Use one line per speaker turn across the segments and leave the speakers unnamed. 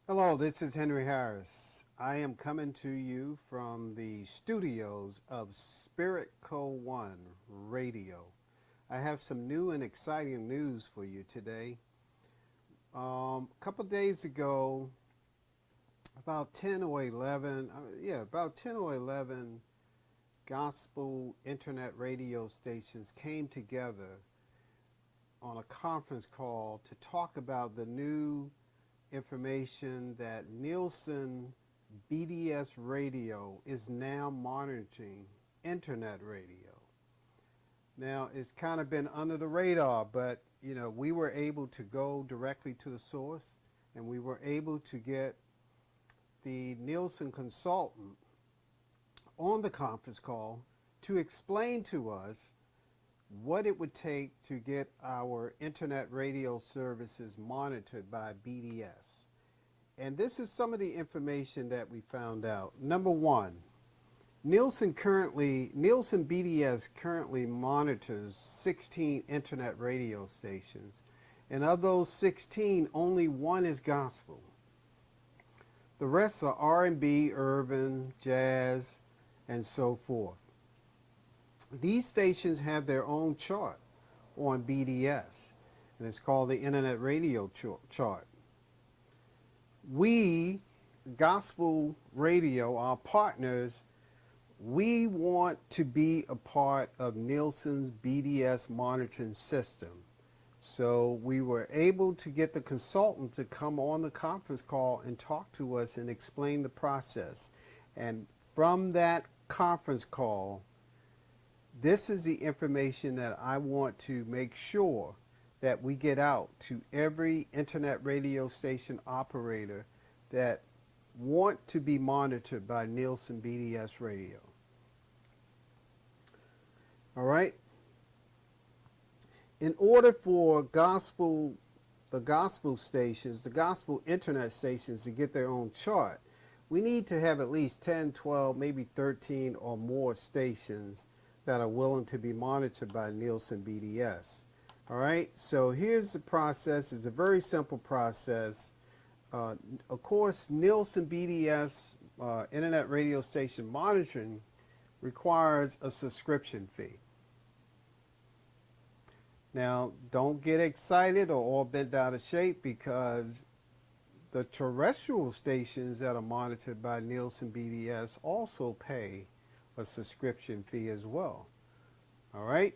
Hello, this is Henry Harris. I am coming to you from the studios of Spirit Co. 1 Radio. I have some new and exciting news for you today. A couple days ago, about 10 or 11, about 10 or 11 gospel internet radio stations came together on a conference call to talk about the new information that Nielsen BDS Radio is now monitoring internet radio. Now, it's kind of been under the radar, but we were able to go directly to the source, and we were able to get the Nielsen consultant on the conference call to explain to us what it would take to get our internet radio services monitored by BDS. And this is some of the information that we found out. Number one, Nielsen BDS currently monitors 16 internet radio stations, and of those 16, only one is gospel. The rest are R&B, urban, jazz, and so forth. These stations have their own chart on BDS, and it's called the Internet Radio Chart. We, Gospel Radio, our partners, we want to be a part of Nielsen's BDS monitoring system. So we were able to get the consultant to come on the conference call and talk to us and explain the process. And from that conference call, this is the information that I want to make sure that we get out to every internet radio station operator that want to be monitored by Nielsen BDS Radio. All right? In order for the gospel stations, the gospel internet stations to get their own chart, we need to have at least 10, 12, maybe 13 or more stations that are willing to be monitored by Nielsen BDS. All right, so here's the process. It's a very simple process. Of course, Nielsen BDS internet radio station monitoring requires a subscription fee. Now, don't get excited or all bent out of shape, because the terrestrial stations that are monitored by Nielsen BDS also pay a subscription fee as well. All right?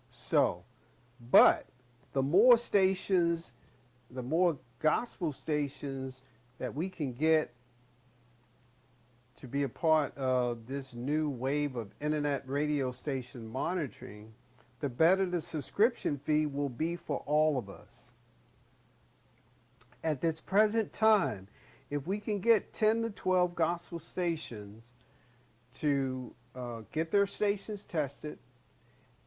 So, but the more stations, the more gospel stations that we can get to be a part of this new wave of internet radio station monitoring, the better the subscription fee will be for all of us. At this present time, if we can get 10 to 12 gospel stations to get their stations tested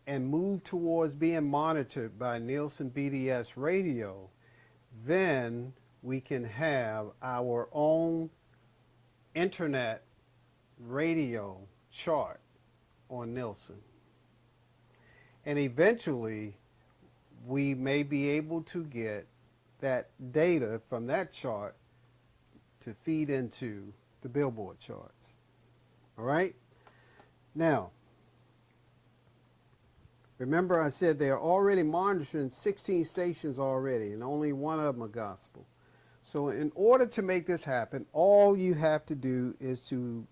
and move towards being monitored by Nielsen BDS Radio, then we can have our own internet radio chart on Nielsen. And eventually, we may be able to get that data from that chart to feed into the Billboard charts. All right? Now, remember I said they're already monitoring 16 stations already, and only one of them are gospel. So in order to make this happen, all you have to do is to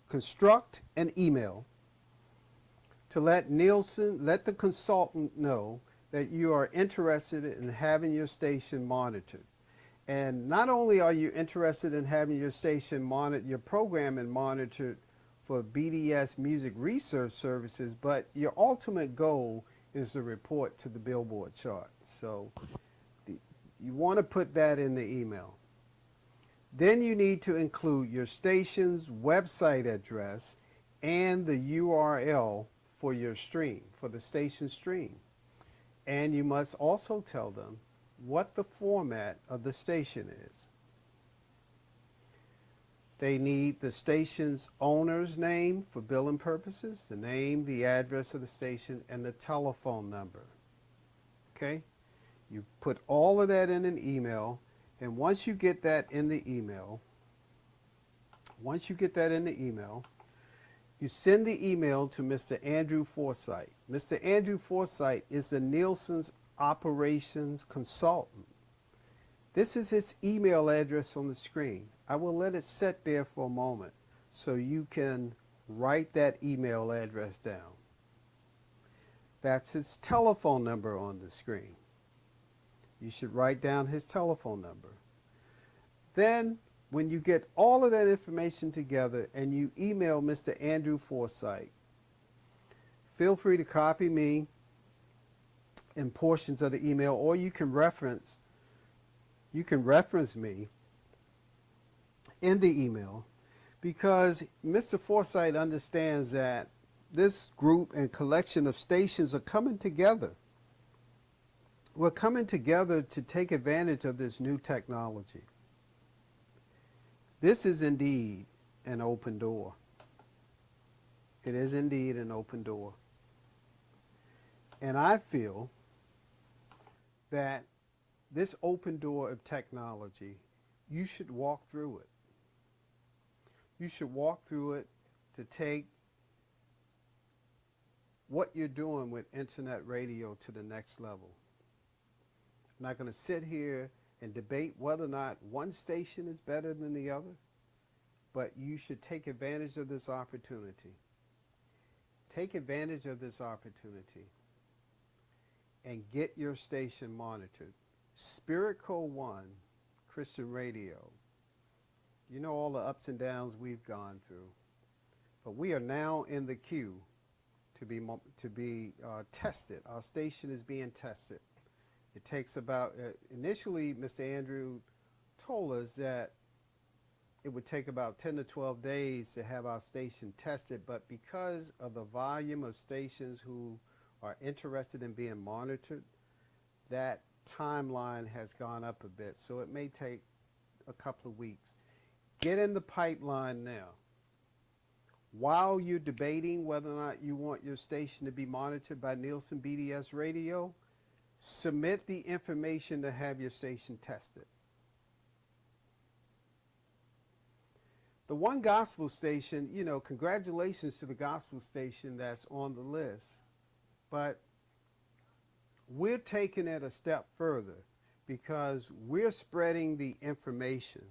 construct an email to let Nielsen, let the consultant know that you are interested in having your station monitored. And not only are you interested in having your station monitored, your programming monitored for BDS Music Research Services, but your ultimate goal is to report to the Billboard chart. So you want to put that in the email. Then you need to include your station's website address and the URL for your stream, for the station stream. And you must also tell them what the format of the station is. They need the station's owner's name for billing purposes, the name, the address of the station, and the telephone number. Okay? You put all of that in an email, And once you get that in the email, you send the email to Mr. Andrew Forsythe. Mr. Andrew Forsythe is the Nielsen's operations consultant. This is his email address on the screen. I will let it sit there for a moment so you can write that email address down. That's his telephone number on the screen. You should write down his telephone number. Then, when you get all of that information together and you email Mr. Andrew Forsythe, feel free to copy me in portions of the email, or you can reference me in the email, because Mr. Forsythe understands that this group and collection of stations are coming together. We're coming together to take advantage of this new technology. This is indeed an open door. It is indeed an open door. And I feel that this open door of technology, you should walk through it. You should walk through it to take what you're doing with internet radio to the next level. I'm not going to sit here and debate whether or not one station is better than the other, but you should take advantage of this opportunity. Take advantage of this opportunity and get your station monitored. Spirit Co. 1 Christian Radio. You know all the ups and downs we've gone through, but we are now in the queue to be tested. Our station is being tested. It takes about, initially Mr. Andrew told us that it would take about 10 to 12 days to have our station tested, but because of the volume of stations who are interested in being monitored, that timeline has gone up a bit, so it may take a couple of weeks. Get in the pipeline now. While you're debating whether or not you want your station to be monitored by Nielsen BDS Radio, submit the information to have your station tested. The one gospel station, you know, congratulations to the gospel station that's on the list, but we're taking it a step further because we're spreading the information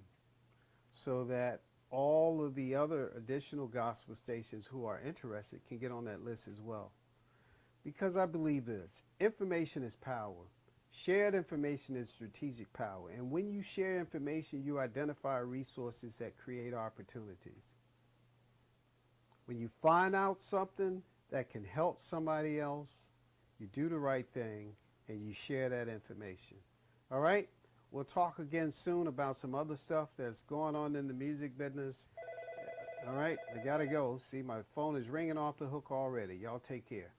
so that all of the other additional gospel stations who are interested can get on that list as well. Because I believe this, information is power. Shared information is strategic power. And when you share information, you identify resources that create opportunities. When you find out something that can help somebody else, you do the right thing and you share that information. All right? We'll talk again soon about some other stuff that's going on in the music business. All right? I got to go. See, my phone is ringing off the hook already. Y'all take care.